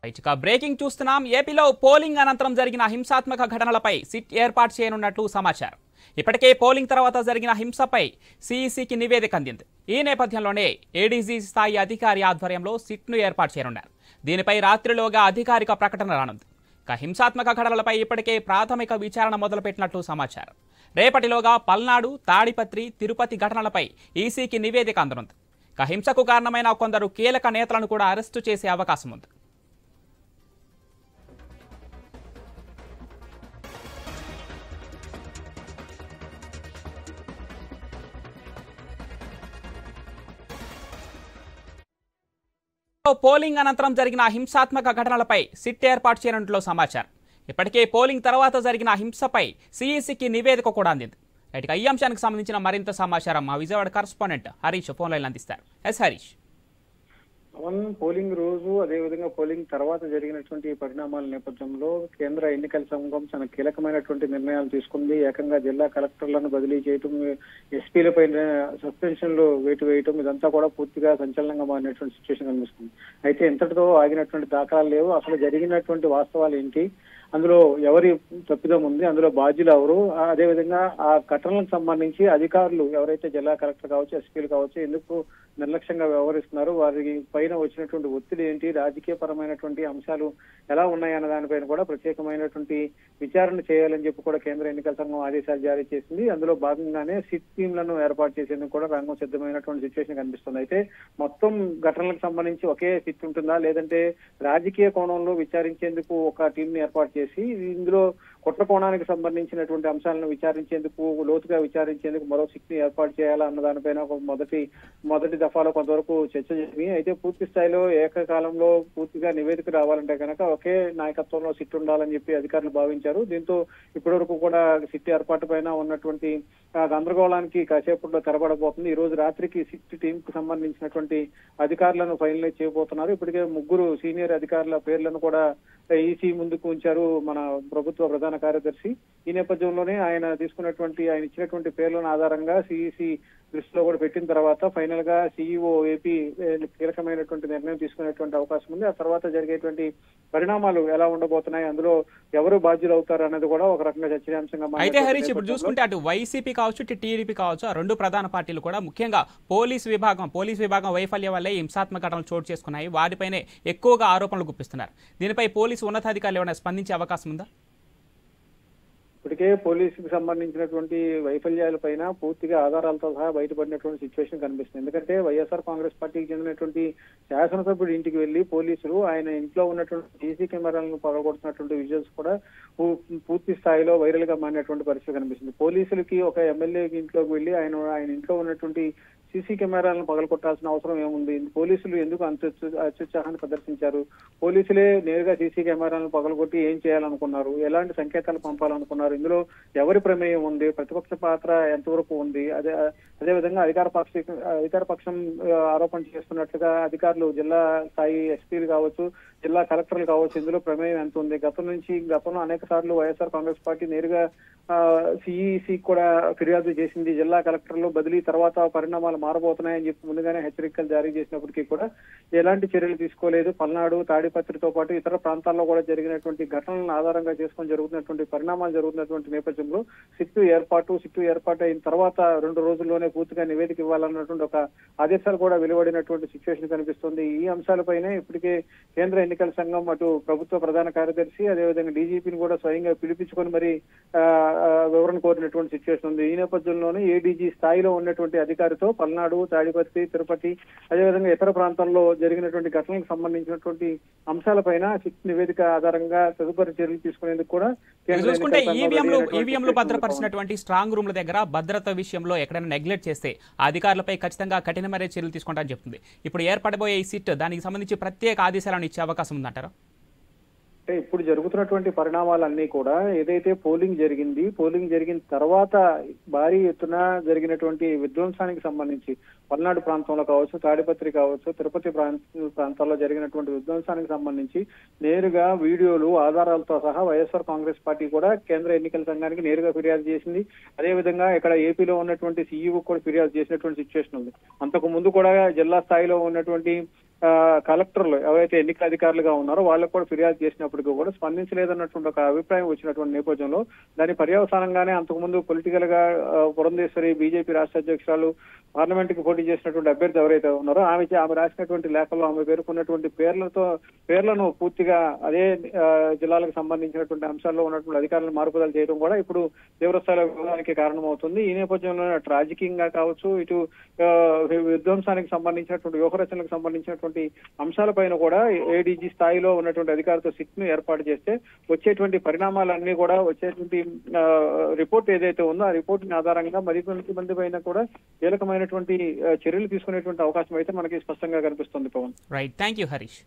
ఇక బ్రేకింగ్ చూస్తున్నాం. ఏపీలో పోలింగ్ అనంతరం జరిగిన హింసాత్మక ఘటనలపై సిట్ ఏర్పాటు చేయనున్నట్లు సమాచారం. ఇప్పటికే పోలింగ్ తర్వాత జరిగిన హింసపై సిఈసికి నివేదిక అందింది. ఈ నేపథ్యంలోనే ఏడీజీ స్థాయి అధికారి ఆధ్వర్యంలో సిట్ను ఏర్పాటు చేయనున్నారు. దీనిపై రాత్రిలోగా అధికారిక ప్రకటన రానుంది. ఇక హింసాత్మక ఘటనలపై ఇప్పటికే ప్రాథమిక విచారణ మొదలుపెట్టినట్లు సమాచారం. రేపటిలోగా పల్నాడు, తాడిపత్రి, తిరుపతి ఘటనలపై ఈసీకి నివేదిక అందనుంది. ఇక హింసకు కారణమైన కొందరు కీలక నేతలను కూడా అరెస్టు చేసే అవకాశం ఉంది. పోలింగ్ అనంతరం జరిగిన హింసాత్మక ఘటనలపై సిట్ ఏర్పాటు చేయనున్నట్లు సమాచారం. ఇప్పటికే పోలింగ్ తర్వాత జరిగిన హింసపై సిఈసికి నివేదిక కూడా అందింది. రైట్గా ఈ అంశానికి సంబంధించిన మరింత సమాచారం మా Vijayawada correspondent Harish phone line అందిస్తారు. ఎస్ హరీష్. పోలింగ్ రోజు అదేవిధంగా పోలింగ్ తర్వాత జరిగినటువంటి పరిణామాల నేపథ్యంలో కేంద్ర ఎన్నికల సంఘం చాలా కీలకమైనటువంటి నిర్ణయాలు తీసుకుంది. ఏకంగా జిల్లా కలెక్టర్లను బదిలీ చేయటం, ఎస్పీలపై సస్పెన్షన్లు వేటు వేయటం, ఇదంతా కూడా పూర్తిగా సంచలనంగా మారినటువంటి సిచ్యువేషన్ కనిపిస్తుంది. అయితే ఇంతటితో ఆగినటువంటి దాఖలాలు లేవు. అసలు జరిగినటువంటి వాస్తవాలు ఏంటి, అందులో ఎవరి తప్పిదం ఉంది, అందులో బాధ్యులు ఎవరు, అదేవిధంగా ఆ ఘటనలకు సంబంధించి అధికారులు ఎవరైతే జిల్లా కలెక్టర్ కావచ్చు, ఎస్పీలు కావచ్చు, ఎందుకు నిర్లక్ష్యంగా వ్యవహరిస్తున్నారు, వారి పైన వచ్చినటువంటి ఒత్తిడి ఏంటి, రాజకీయ పరమైనటువంటి అంశాలు ఎలా ఉన్నాయన్న దానిపైన కూడా ప్రత్యేకమైనటువంటి విచారణ చేయాలని చెప్పి కూడా కేంద్ర ఎన్నికల సంఘం ఆదేశాలు జారీ చేసింది. అందులో భాగంగానే సిట్ టీంలను ఏర్పాటు చేసేందుకు కూడా రంగం సిద్ధమైనటువంటి సిచ్యువేషన్ కనిపిస్తుంది. అయితే మొత్తం ఘటనలకు సంబంధించి ఒకే సిట్ ఉంటుందా, లేదంటే రాజకీయ కోణంలో విచారించేందుకు ఒక టీం ని ఏర్పాటు చేసి ఇందులో కుట్ర కోణానికి సంబంధించినటువంటి అంశాలను విచారించేందుకు, లోతుగా విచారించేందుకు మరో సిట్ ని ఏర్పాటు చేయాలా అన్న దానిపైన మొదటి దఫాలో కొంతవరకు చర్చ జరిగింది. అయితే పూర్తి స్థాయిలో ఏకకాలంలో పూర్తిగా నివేదిక రావాలంటే కనుక ఒకే నాయకత్వంలో సిట్ ఉండాలని చెప్పి అధికారులు భావించారు. దీంతో ఇప్పటి వరకు కూడా సిట్ ఏర్పాటు పైన ఉన్నటువంటి గందరగోళానికి కాసేపట్లో తెరబడబోతుంది. ఈ రోజు రాత్రికి సిట్ టీం కు సంబంధించినటువంటి అధికారులను ఫైనలైజ్ చేయబోతున్నారు. ఇప్పటికే 3 సీనియర్ అధికారుల పేర్లను కూడా ఈసీ ముందుకు ఉంచారు మన ప్రభుత్వ ప్రధాన కార్యదర్శి. ఈ నేపథ్యంలోనే ఆయన ఇచ్చినటువంటి పేర్లను ఆధారంగా సిఈసి దృష్టిలో కూడా పెట్టిన తర్వాత ఫైనల్ గా సీఈఓ ఏపీ కీలకమైనటువంటి నిర్ణయం తీసుకునేటువంటి అవకాశం ఉంది. ఆ తర్వాత జరిగేటువంటి పరిణామాలు ఎలా ఉండబోతున్నాయి, అందులో ఎవరు బాధ్యులు అవుతారు అనేది కూడా ఒక రకంగా చర్చనీయాంశంగా. అయితే హరీష్, ఇప్పుడు చూసుకుంటే అటు వైసీపీ కావచ్చు, ఇటు టీడీపీ కావచ్చు, ఆ రెండు ప్రధాన పార్టీలు కూడా ముఖ్యంగా పోలీస్ విభాగం వైఫల్యం వల్లే హింసాత్మక ఘటనలు చోటు చేసుకున్నాయి. వాటిపైనే ఎక్కువగా ఆరోపణలు గుప్పిస్తున్నారు. దీనిపై పోలీసు ఉన్నతాధికారులు ఏమైనా స్పందించే అవకాశం ఉందా? ఇప్పటికే పోలీసుకు సంబంధించినటువంటి వైఫల్యాల పైన పూర్తిగా ఆధారాలతో సహా బయటపడినటువంటి సిచ్యువేషన్ కనిపిస్తుంది. ఎందుకంటే వైఎస్ఆర్ కాంగ్రెస్ పార్టీకి చెందినటువంటి శాసనసభ్యుడి ఇంటికి వెళ్లి పోలీసులు ఆయన ఇంట్లో ఉన్నటువంటి సీసీ కెమెరాలను పగలగొడుతున్నటువంటి విజువల్స్ కూడా పూర్తి స్థాయిలో వైరల్ గా మారినటువంటి పరిస్థితి కనిపిస్తుంది. పోలీసులకి ఒక ఎమ్మెల్యే ఇంట్లోకి వెళ్లి ఆయన ఇంట్లో ఉన్నటువంటి సీసీ కెమెరాలను పగలగొట్టాల్సిన అవసరం ఏముంది? పోలీసులు ఎందుకు అంత అత్యుత్సాహాన్ని ప్రదర్శించారు? పోలీసులే నేరుగా సీసీ కెమెరాలను పగలగొట్టి ఏం చేయాలనుకున్నారు? ఎలాంటి సంకేతాలు పంపాలనుకున్నారు? ఇందులో ఎవరి ప్రమేయం ఉంది? ప్రతిపక్ష పాత్ర ఎంతవరకు ఉంది? అదేవిధంగా అధికార పక్షం ఆరోపణ చేస్తున్నట్లుగా అధికారులు, జిల్లా స్థాయి ఎస్పీలు కావచ్చు, జిల్లా కలెక్టర్లు కావచ్చు, ఇందులో ప్రమేయం ఎంత ఉంది? గతంలో అనేక సార్లు వైఎస్ఆర్ కాంగ్రెస్ పార్టీ నేరుగా సిఈసి కూడా ఫిర్యాదు చేసింది. జిల్లా కలెక్టర్లు బదిలీ తర్వాత పరిణామాలు మారబోతున్నాయని చెప్పి ముందుగానే హెచ్చరికలు జారీ చేసినప్పటికీ కూడా ఎలాంటి చర్యలు తీసుకోలేదు. పల్నాడు, తాడిపత్రితో పాటు ఇతర ప్రాంతాల్లో కూడా జరిగినటువంటి ఘటనలను ఆధారంగా చేసుకొని జరుగుతున్నటువంటి పరిణామాలు జరుగుతున్నటువంటి నేపథ్యంలో సిట్టు ఏర్పాటు అయిన తర్వాత 2 రోజుల్లోనే పూర్తిగా నివేదిక ఇవ్వాలన్నటువంటి ఒక ఆదేశాలు కూడా వెలువడినటువంటి సిచ్యువేషన్ కనిపిస్తుంది. ఈ అంశాలపైనే ఇప్పటికే కేంద్ర ఎన్నికల సంఘం అటు ప్రభుత్వ ప్రధాన కార్యదర్శి, అదేవిధంగా డీజీపీని కూడా స్వయంగా పిలిపించుకొని మరి వివరణ కోరినటువంటి సిచ్యువేషన్ ఉంది. ఈ నేపథ్యంలోనే ఏడీజీ స్థాయిలో ఉన్నటువంటి అధికారితో పల్నాడు, తాడిపత్రి, తిరుపతి, అదేవిధంగా ఇతర ప్రాంతాల్లో జరిగినటువంటి ఘటనలకు సంబంధించినటువంటి అంశాలపైన సిట్ నివేదిక ఆధారంగా తదుపరి చర్యలు తీసుకునేందుకు కూడా చూసుకుంటే ఈవీఎంలు భద్రపరిచినటువంటి స్ట్రాంగ్ రూమ్ల దగ్గర భద్రత విషయంలో ఎక్కడైనా నెగ్లెక్ట్ చేస్తే అధికారులపై ఖచ్చితంగా కఠినమైన చర్యలు తీసుకుంటారని చెప్తుంది. ఇప్పుడు ఏర్పడబోయే ఈ సిట్ దానికి సంబంధించి ప్రత్యేక ఆదేశాలను ఇచ్చే అవకాశం ఉందంటారా? అంటే ఇప్పుడు జరుగుతున్నటువంటి పరిణామాలన్నీ కూడా ఏదైతే పోలింగ్ జరిగిన తర్వాత భారీ ఎత్తున జరిగినటువంటి విధ్వంసానికి సంబంధించి పల్నాడు ప్రాంతంలో కావచ్చు, తాడిపత్రి కావచ్చు, తిరుపతి ప్రాంతాల్లో జరిగినటువంటి విధ్వంసానికి సంబంధించి నేరుగా వీడియోలు, ఆధారాలతో సహా వైఎస్ఆర్ కాంగ్రెస్ పార్టీ కూడా కేంద్ర ఎన్నికల సంఘానికి నేరుగా ఫిర్యాదు చేసింది. అదేవిధంగా ఇక్కడ ఏపీలో ఉన్నటువంటి సీఈఓ కూడా ఫిర్యాదు చేసినటువంటి సిచ్యువేషన్ ఉంది. అంతకు ముందు కూడా జిల్లా స్థాయిలో ఉన్నటువంటి కలెక్టర్లు ఎవరైతే ఎన్నికల అధికారులుగా ఉన్నారో వాళ్ళకు కూడా ఫిర్యాదు చేసినప్పటికీ కూడా స్పందించలేదన్నటువంటి ఒక అభిప్రాయం వచ్చినటువంటి నేపథ్యంలో దాని పర్యవసానంగానే అంతకుముందు పొలిటికల్ గా పురంధేశ్వరి బీజేపీ రాష్ట్ర అధ్యక్షురాలు పార్లమెంట్ కి పోటీ చేసినటువంటి అభ్యర్థి ఎవరైతే ఉన్నారో ఆమె రాసినటువంటి లేఖల్లో ఆమె పేర్కొన్నటువంటి పేర్లను పూర్తిగా అదే జిల్లాలకు సంబంధించినటువంటి అంశాల్లో ఉన్నటువంటి అధికారులను మార్పుదల చేయడం కూడా ఇప్పుడు తీవ్రస్థాయిలో వివాదానికి కారణమవుతుంది. ఈ నేపథ్యంలో రాజకీయంగా కావచ్చు, ఇటు విధ్వంసానికి సంబంధించినటువంటి వ్యూహరచనలకు సంబంధించినటువంటి అంశాలపైన కూడా ఏడీజీ స్థాయిలో ఉన్నటువంటి అధికారితో సిట్ ను ఏర్పాటు చేస్తే వచ్చేటువంటి పరిణామాలన్నీ కూడా వచ్చేటువంటి రిపోర్ట్ ఏదైతే ఉందో ఆ రిపోర్ట్ ఆధారంగా మరికొంతమంది పైన కూడా కీలకమైనటువంటి చర్యలు తీసుకునేటువంటి అవకాశం అయితే మనకి స్పష్టంగా కనిపిస్తుంది. Pavan, right, thank you Harish.